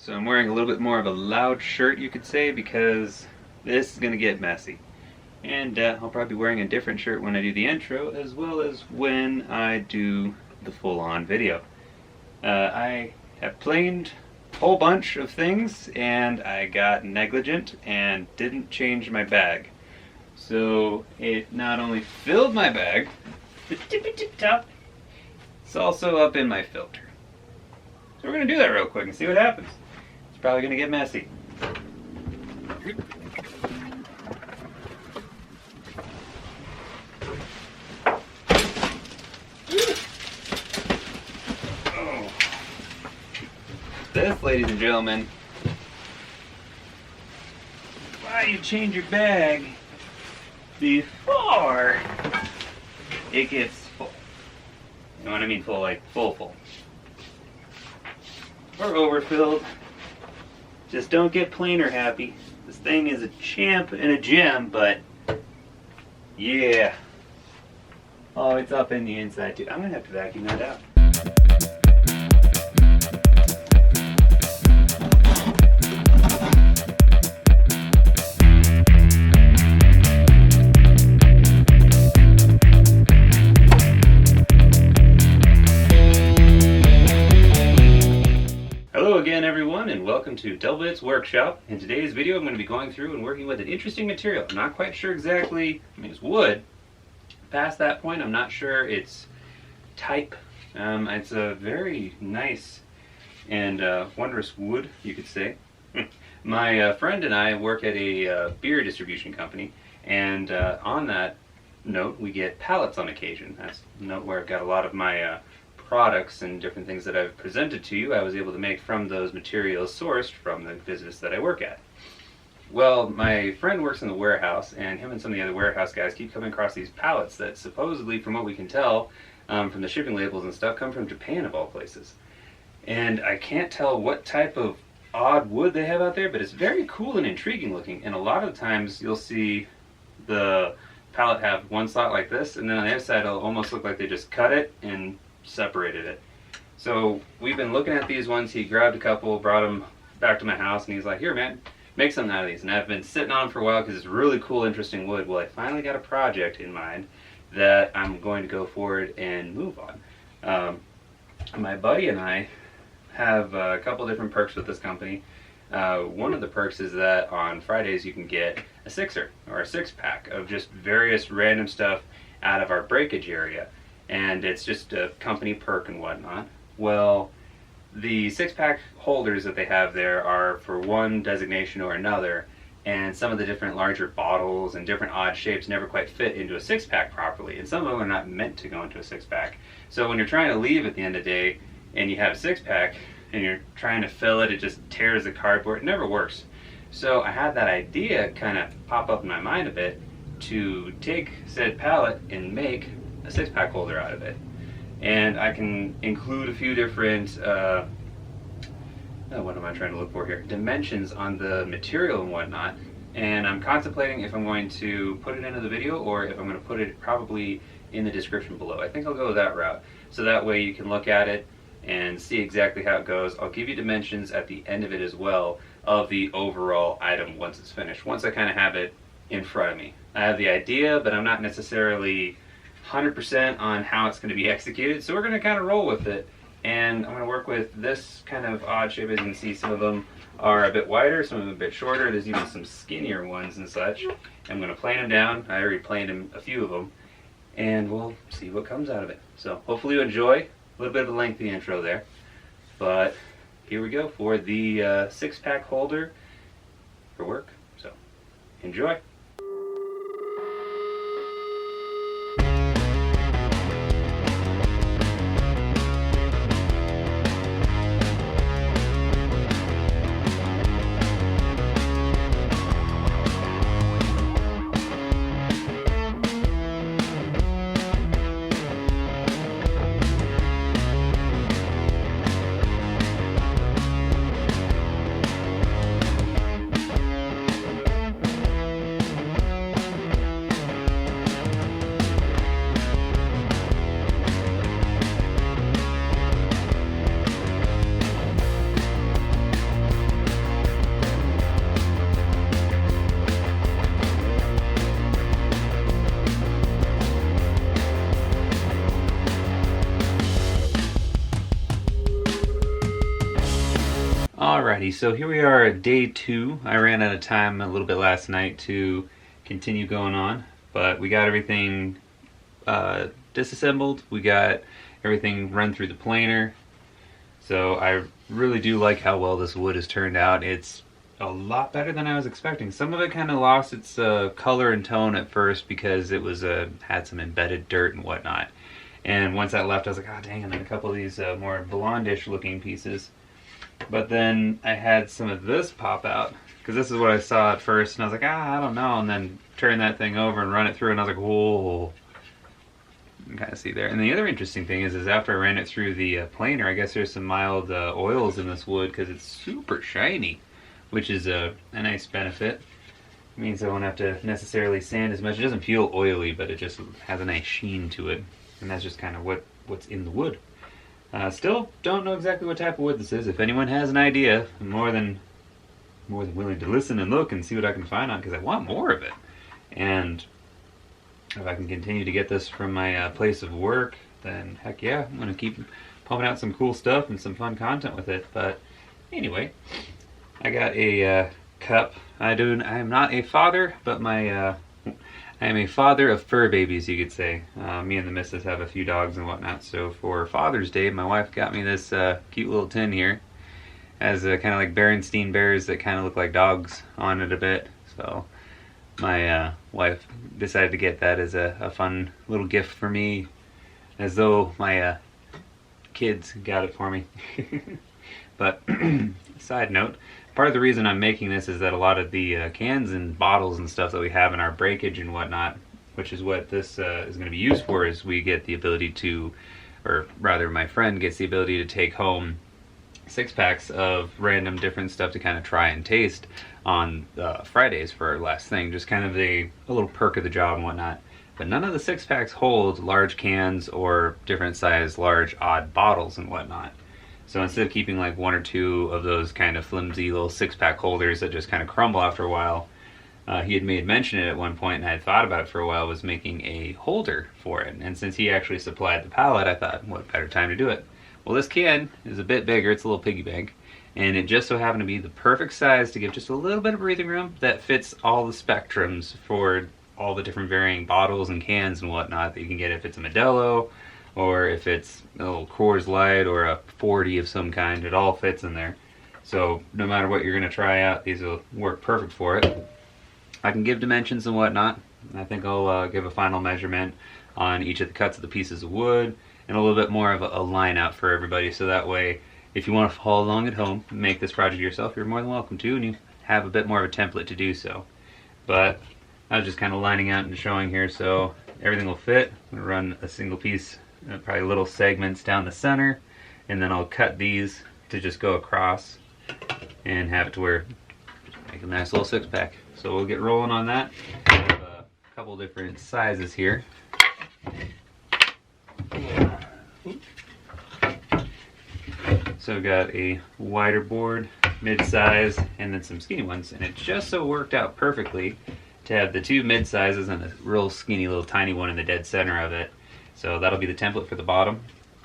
So I'm wearing a little bit more of a loud shirt, you could say, because this is going to get messy. And I'll probably be wearing a different shirt when I do the intro, as well as when I do the full-on video. I have planed a whole bunch of things, and I got negligent and didn't change my bag. So it not only filled my bag, the tippy-tip-top, it's also up in my filter. So we're going to do that real quick and see what happens. It's probably going to get messy. Oh. This, ladies and gentlemen, why you change your bag before it gets full. You know what I mean? Full, like full. Or overfilled. Just don't get plainer happy. This thing is a champ and a gem, but yeah. Oh, it's up in the inside too. I'm gonna have to vacuum that out. Hello again, everyone, and welcome to Delbit's Workshop. In today's video, I'm going to be going through and working with an interesting material. I'm not quite sure exactly, it's wood. Past that point, I'm not sure its type. It's a very nice and wondrous wood, you could say. My friend and I work at a beer distribution company, and on that note, we get pallets on occasion. That's a note where I've got a lot of my products and different things that I've presented to you. I was able to make from those materials sourced from the business that I work at. Well, my friend works in the warehouse, and him and some of the other warehouse guys keep coming across these pallets that supposedly, from what we can tell, from the shipping labels and stuff, come from Japan of all places. And I can't tell what type of odd wood they have out there, but it's very cool and intriguing looking. And a lot of times you'll see the pallet have one slot like this, and then on the other side it'll almost look like they just cut it and separated it. So we've been looking at these ones. He grabbed a couple, brought them back to my house, and he's like, here man, make something out of these. And I've been sitting on them for a while because it's really cool, interesting wood. Well, I finally got a project in mind that I'm going to go forward and move on. My buddy and I have a couple different perks with this company. One of the perks is that on Fridays you can get a sixer or a six-pack of just various random stuff out of our breakage area. And it's just a company perk and whatnot. Well, the six-pack holders that they have there are for one designation or another, and some of the different larger bottles and different odd shapes never quite fit into a six-pack properly, and some of them are not meant to go into a six-pack. So when you're trying to leave at the end of the day and you have a six-pack and you're trying to fill it, it just tears the cardboard. It never works. So I had that idea kind of pop up in my mind a bit to take said pallet and make a six-pack holder out of it. And I can include a few different what am I trying to look for here? Dimensions on the material and whatnot. And I'm contemplating if I'm going to put it into the video or if I'm going to put it probably in the description below. I think I'll go that route. So that way you can look at it and see exactly how it goes. I'll give you dimensions at the end of it as well of the overall item once it's finished. Once I kind of have it in front of me. I have the idea, but I'm not necessarily 100% on how it's going to be executed, so we're going to kind of roll with it. And I'm going to work with this kind of odd shape. As you can see, some of them are a bit wider, some of them a bit shorter. There's even some skinnier ones and such. I'm going to plane them down. I already planed them, a few of them, and we'll see what comes out of it. So hopefully you enjoy. A little bit of a lengthy intro there, but here we go for the six-pack holder for work. So enjoy. Alrighty, so here we are at day 2. I ran out of time a little bit last night to continue going on, but we got everything disassembled. We got everything run through the planer. So I really do like how well this wood has turned out. It's a lot better than I was expecting. Some of it kind of lost its color and tone at first because it was had some embedded dirt and whatnot. And once that left, I was like, oh dang, and then a couple of these more blondish looking pieces. But then I had some of this pop out, because this is what I saw at first, and I was like, I don't know, and then turn that thing over and run it through, and I was like, whoa. You can kind of see there. And the other interesting thing is after I ran it through the planer, I guess there's some mild oils in this wood, because it's super shiny, which is a nice benefit. It means I won't have to necessarily sand as much. It doesn't feel oily, but it just has a nice sheen to it, and that's just kind of what's in the wood. Still don't know exactly what type of wood this is. If anyone has an idea, I'm more than willing to listen and look and see what I can find on, because I want more of it. And if I can continue to get this from my place of work, then heck yeah, I'm going to keep pumping out some cool stuff and some fun content with it. But anyway, I got a cup. I am not a father, but I am a father of fur babies, you could say. Me and the missus have a few dogs and whatnot, so for Father's Day, my wife got me this cute little tin here. Has kind of like Berenstein bears that kind of look like dogs on it a bit. So my wife decided to get that as a fun little gift for me, as though my kids got it for me. But side note, part of the reason I'm making this is that a lot of the cans and bottles and stuff that we have in our breakage and whatnot, which is what this is going to be used for, is we get the ability to, or rather my friend gets the ability to take home 6-packs of random different stuff to kind of try and taste on Fridays for our last thing. Just kind of a little perk of the job and whatnot. But none of the 6-packs hold large cans or different size large odd bottles and whatnot. So instead of keeping like 1 or 2 of those kind of flimsy little 6-pack holders that just kind of crumble after a while, he had made mention it at one point, and I had thought about it for a while, was making a holder for it. And since he actually supplied the pallet, I thought, what better time to do it? Well, this can is a bit bigger. It's a little piggy bank, and it just so happened to be the perfect size to give just a little bit of breathing room that fits all the spectrums for all the different varying bottles and cans and whatnot that you can get if it's a Modelo, or if it's a little Coors Light or a 40 of some kind. It all fits in there. So no matter what you're going to try out, these will work perfect for it. I can give dimensions and whatnot. I think I'll give a final measurement on each of the cuts of the pieces of wood, and a little bit more of a line out for everybody, so that way if you want to follow along at home and make this project yourself, you're more than welcome to, and you have a bit more of a template to do so. But I was just kind of lining out and showing here so everything will fit. I'm going to run a single piece, probably little segments down the center, and then I'll cut these to just go across and have it to where just make a nice little 6-pack. So we'll get rolling on that. I have a couple different sizes here. So we've got a wider board, mid-size, and then some skinny ones, and it just so worked out perfectly to have the 2 mid-sizes and a real skinny little tiny one in the dead center of it. So that'll be the template for the bottom.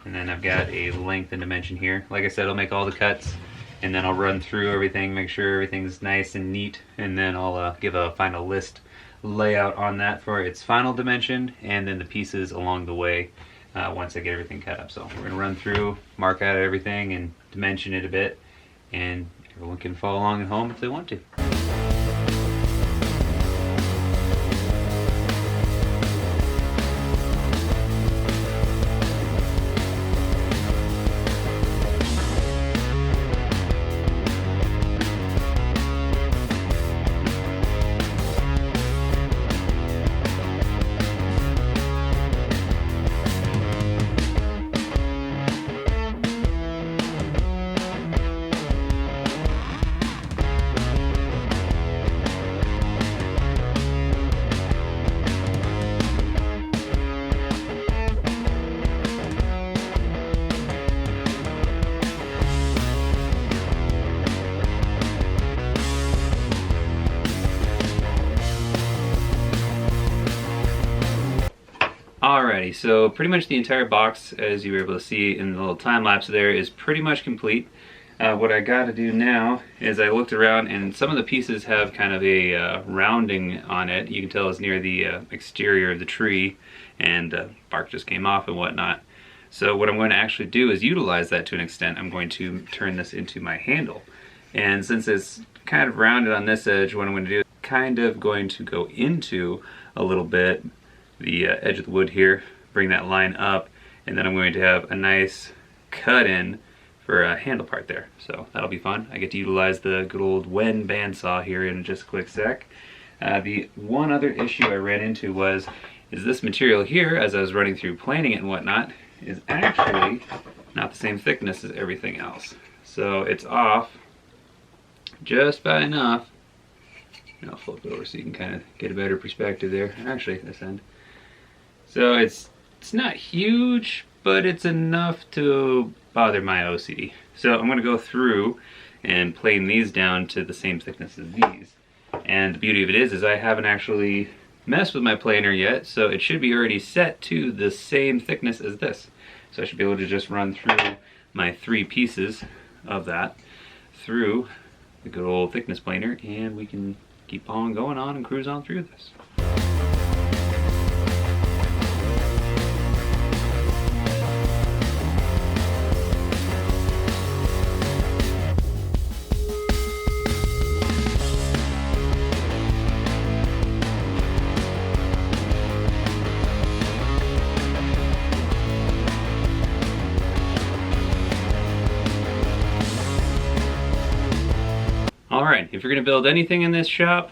And then I've got a length and dimension here. Like I said, I'll make all the cuts, and then I'll run through everything, make sure everything's nice and neat, and then I'll give a final list layout on that for its final dimension, and then the pieces along the way once I get everything cut up. So we're going to run through, mark out everything, and dimension it a bit, and everyone can follow along at home if they want to. Alrighty, so pretty much the entire box, as you were able to see in the little time lapse there, is pretty much complete. What I got to do now is I looked around, and some of the pieces have kind of a rounding on it. You can tell it's near the exterior of the tree, and bark just came off and whatnot. So what I'm going to actually do is utilize that to an extent. I'm going to turn this into my handle. And since it's kind of rounded on this edge, what I'm going to do is kind of going to go into a little bit the edge of the wood here, bring that line up, and then I'm going to have a nice cut in for a handle part there. So that'll be fun. I get to utilize the good old Wen bandsaw here in just a quick sec. The one other issue I ran into is this material here, as I was running through planing it and whatnot, is actually not the same thickness as everything else. So it's off just by enough. I'll flip it over so you can kind of get a better perspective there. Actually, this end. So it's not huge, but it's enough to bother my OCD. So I'm going to go through and plane these down to the same thickness as these. And the beauty of it is I haven't actually messed with my planer yet, so it should be already set to the same thickness as this. So I should be able to just run through my 3 pieces of that through the good old thickness planer, and we can keep on going on and cruise on through this. Alright, if you're going to build anything in this shop,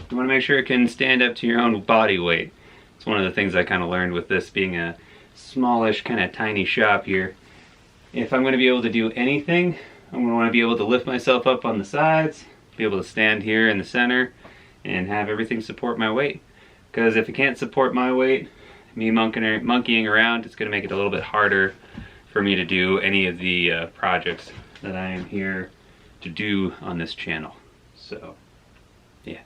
you want to make sure it can stand up to your own body weight. It's one of the things I kind of learned with this being a smallish, kind of tiny shop here. If I'm going to be able to do anything, I'm going to want to be able to lift myself up on the sides, be able to stand here in the center, and have everything support my weight. Because if it can't support my weight, me monkeying around, it's going to make it a little bit harder for me to do any of the projects that I am here to do on this channel. So, yeah.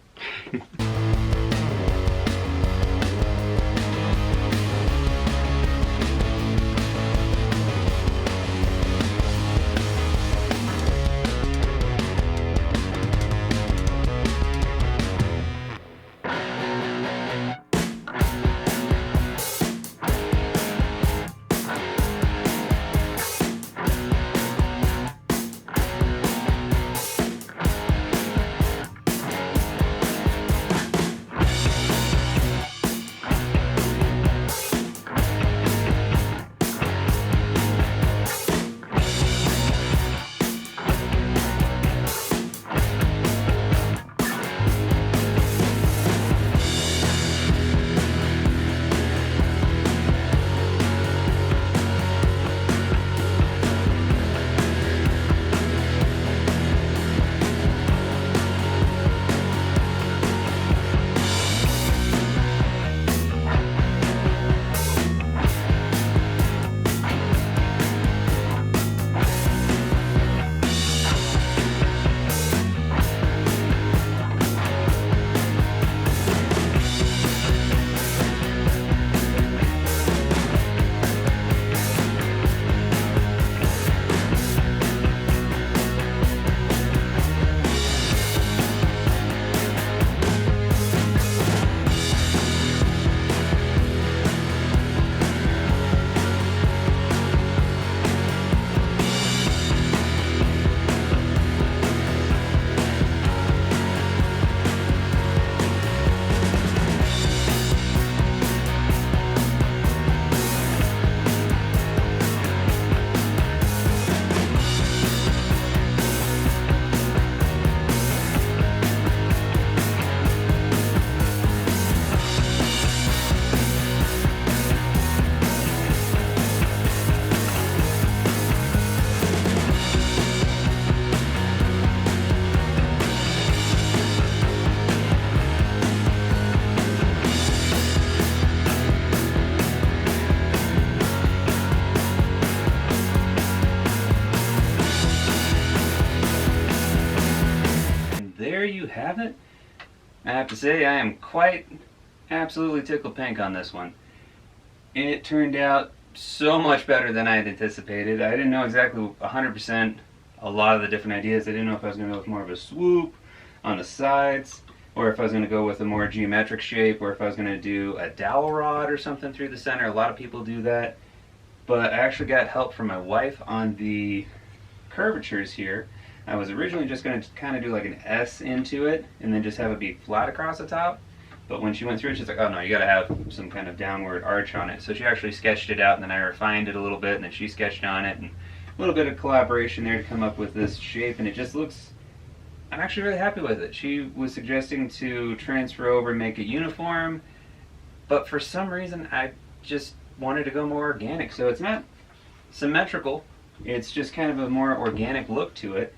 There you have it. I have to say I am quite absolutely tickled pink on this one. It turned out so much better than I had anticipated. I didn't know exactly 100% a lot of the different ideas. I didn't know if I was going to go with more of a swoop on the sides, or if I was going to go with a more geometric shape, or if I was going to do a dowel rod or something through the center. A lot of people do that, but I actually got help from my wife on the curvatures here. I was originally just going to kind of do like an S into it and then just have it be flat across the top. But when she went through it, she's like, oh no, you got to have some kind of downward arch on it. So she actually sketched it out, and then I refined it a little bit, and then she sketched on it, and a little bit of collaboration there to come up with this shape, and it just looks, I'm actually really happy with it. She was suggesting to transfer over and make it uniform, but for some reason I just wanted to go more organic. So it's not symmetrical, it's just kind of a more organic look to it,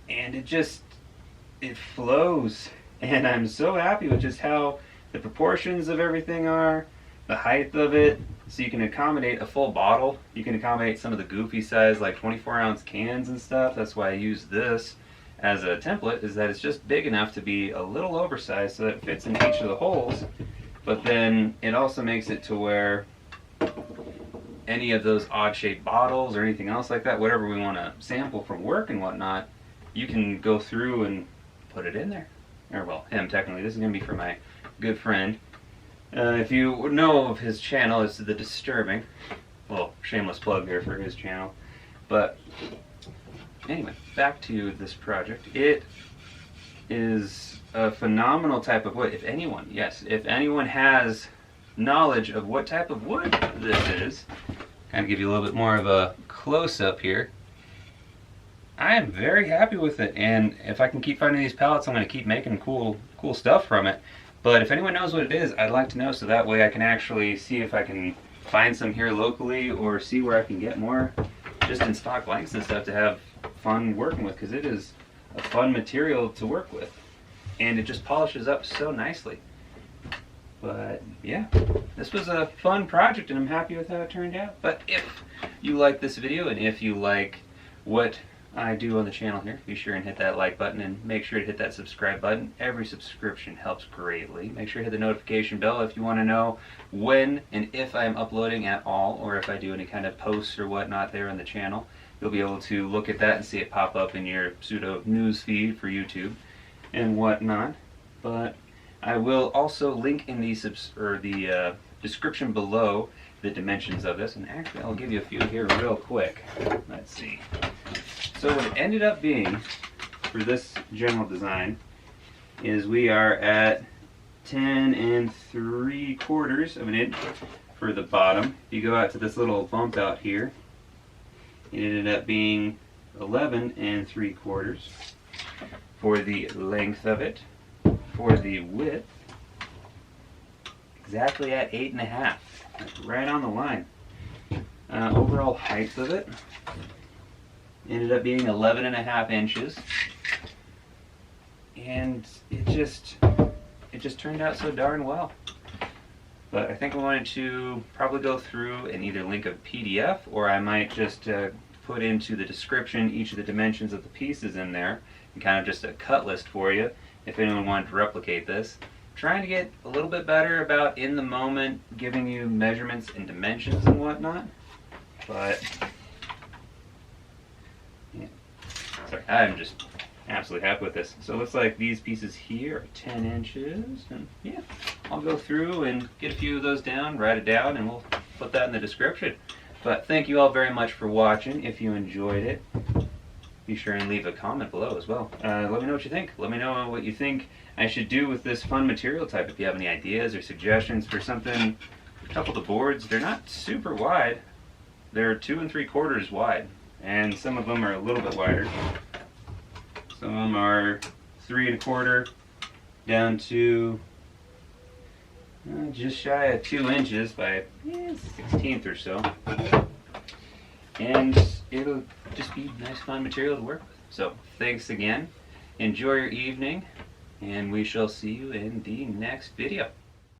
and it flows. And I'm so happy with just how the proportions of everything are, the height of it, so you can accommodate a full bottle. You can accommodate some of the goofy size, like 24-ounce cans and stuff. That's why I use this as a template, is that it's just big enough to be a little oversized so that it fits in each of the holes, but then it also makes it to where any of those odd-shaped bottles or anything else like that, whatever we want to sample from work and whatnot, you can go through and put it in there. Or, well, him technically. This is going to be for my good friend. If you know of his channel, it's The Disturbing. Well, shameless plug there for his channel. But anyway, back to this project. It is a phenomenal type of wood. If anyone has knowledge of what type of wood this is, kind of give you a little bit more of a close-up here. I am very happy with it, and if I can keep finding these pallets, I'm going to keep making cool stuff from it. But if anyone knows what it is, I'd like to know, so that way I can actually see if I can find some here locally, or see where I can get more just in stock blanks and stuff to have fun working with, because it is a fun material to work with, and it just polishes up so nicely. But yeah, this was a fun project, and I'm happy with how it turned out. But if you like this video, and if you like what I do on the channel here, be sure and hit that like button, and make sure to hit that subscribe button. Every subscription helps greatly. Make sure to hit the notification bell if you want to know when and if I'm uploading at all, or if I do any kind of posts or whatnot there on the channel. You'll be able to look at that and see it pop up in your pseudo news feed for YouTube and whatnot. But I will also link in the description below the dimensions of this, and actually I'll give you a few here real quick. Let's see. So what it ended up being for this general design is we are at 10 3/4 of an inch for the bottom. If you go out to this little bump out here, it ended up being 11 3/4 for the length of it. For the width, exactly at 8.5, right on the line. Overall height of it ended up being 11.5 inches, and it just turned out so darn well. But I think I wanted to probably go through and either link a PDF, or I might just put into the description each of the dimensions of the pieces in there, and kind of just a cut list for you if anyone wanted to replicate this. Trying to get a little bit better about in the moment giving you measurements and dimensions and whatnot, but yeah. Sorry, I'm just absolutely happy with this. So it looks like these pieces here are 10 inches, and yeah, I'll go through and get a few of those down, write it down, and we'll put that in the description. But thank you all very much for watching. If you enjoyed it, be sure and leave a comment below as well. Let me know what you think. Let me know what you think I should do with this fun material type. If you have any ideas or suggestions for something, a couple of the boards, they're not super wide. They're 2 3/4 wide, and some of them are a little bit wider. Some of them are 3 1/4 down to just shy of 2 inches by 1/16 or so. And it'll just be nice, fun material to work with. So thanks again. Enjoy your evening, and we shall see you in the next video.